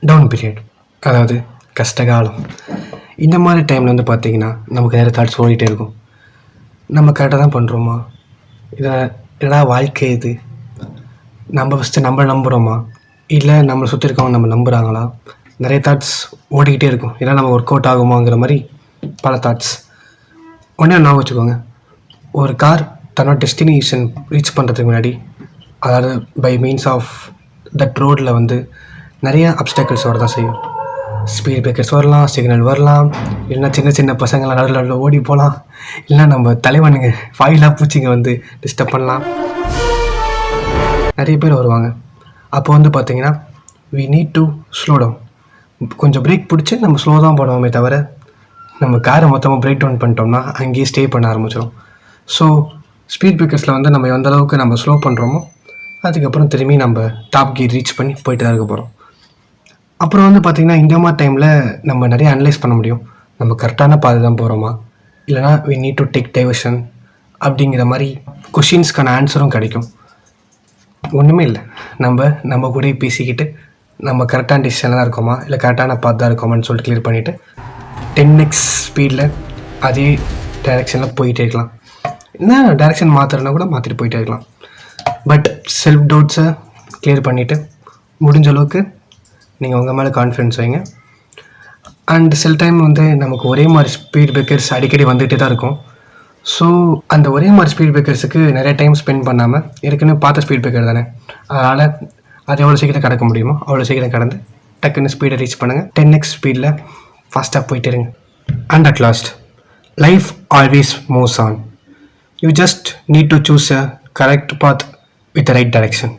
Down period, அதாவது கஷ்டகாலம். இந்த மாதிரி டைமில் வந்து பார்த்திங்கன்னா நமக்கு நிறைய தாட்ஸ் ஓடிட்டே இருக்கும். நம்ம கரெக்டாக தான் பண்ணுறோமா, இதை என்னடா வாழ்க்கை இது, நம்ம ஃபஸ்ட்டு நம்மளை நம்புகிறோமா, இல்லை நம்மளை சுற்றி இருக்கவங்க நம்ம நம்புகிறாங்களா, நிறைய தாட்ஸ் ஓடிக்கிட்டே இருக்கும். ஏன்னா நம்ம ஒர்க் அவுட் ஆகுமாங்கிற மாதிரி பல தாட்ஸ். ஒன்றே ஞாபகம் வச்சுக்கோங்க, ஒரு கார் தன்னோட டெஸ்டினேஷன் ரீச் பண்ணுறதுக்கு முன்னாடி, அதாவது பை மீன்ஸ் ஆஃப் தட் ரோடில் வந்து நிறைய அப்டக்கிள்ஸ் வர தான் செய்யும். ஸ்பீட் பிரேக்கர்ஸ் வரலாம், சிக்னல் வரலாம், இல்லைனா சின்ன சின்ன பசங்களாம் நடுவில் ஓடி போகலாம், இல்லைனா நம்ம தலைவனுங்க ஃபாயிலாக பூச்சிங்க வந்து டிஸ்டர்ப் பண்ணலாம். நிறைய பேர் வருவாங்க. அப்போ வந்து பார்த்திங்கன்னா we need to slow down. கொஞ்சம் பிரேக் பிடிச்சி நம்ம ஸ்லோ தான் பண்ணுவோமே தவிர, நம்ம காரை மொத்தமாக பிரேக் டவுன் பண்ணிட்டோம்னா அங்கேயே ஸ்டே பண்ண ஆரம்பிச்சிடும். ஸோ ஸ்பீட் பிரேக்கர்ஸில் வந்து நம்ம எந்த அளவுக்கு நம்ம ஸ்லோ பண்ணுறோமோ, அதுக்கப்புறம் திரும்பி நம்ம டாப் கியர் ரீச் பண்ணி போயிட்டு தான் இருக்க போகிறோம். அப்புறம் வந்து பார்த்திங்கன்னா இந்த மாதிரி டைமில் நம்ம நிறைய அனலைஸ் பண்ண முடியும். நம்ம கரெக்டான பாதை தான் போகிறோமா, இல்லைனா we need to take diversion அப்படிங்கிற மாதிரி கொஷின்ஸ்க்கான ஆன்சரும் கிடைக்கும். ஒன்றுமே இல்லை, நம்ம கூட பேசிக்கிட்டு நம்ம கரெக்டான டிசிஷனில் தான் இருக்கோமா, இல்லை கரெக்டான பாத்து தான் இருக்கோமான்னு சொல்லிட்டு கிளியர் பண்ணிவிட்டு 10x ஸ்பீடில் அதே டைரெக்ஷனில் போயிட்டே இருக்கலாம். என்ன டைரெக்ஷன் மாற்றுறதுனா கூட மாற்றிட்டு போயிட்டே இருக்கலாம். பட் செல்ஃப் டவுட்ஸை கிளியர் பண்ணிவிட்டு முடிஞ்ச அளவுக்கு நீங்கள் உங்கள் மேலே கான்ஃபிடென்ஸ் வைங்க. அண்ட் சில டைம் வந்து நமக்கு ஒரே மாதிரி ஸ்பீட் பிரேக்கர்ஸ் அடிக்கடி வந்துகிட்டே தான் இருக்கும். ஸோ அந்த ஒரே மாதிரி ஸ்பீட் பிரேக்கர்ஸுக்கு நிறைய டைம் ஸ்பெண்ட் பண்ணாமல், ஏற்கனவே பார்த்த ஸ்பீட் பிரேக்கர் தானே, அதனால் அது எவ்வளோ சீக்கிரம் கடக்க முடியுமோ அவ்வளோ சீக்கிரம் கடந்து டக்குன்னு ஸ்பீடை ரீச் பண்ணுங்கள். 10x ஸ்பீடில் ஃபாஸ்ட்டாக போயிட்டு இருங்க. And at last, life always moves on. You just need to choose a correct path with right direction.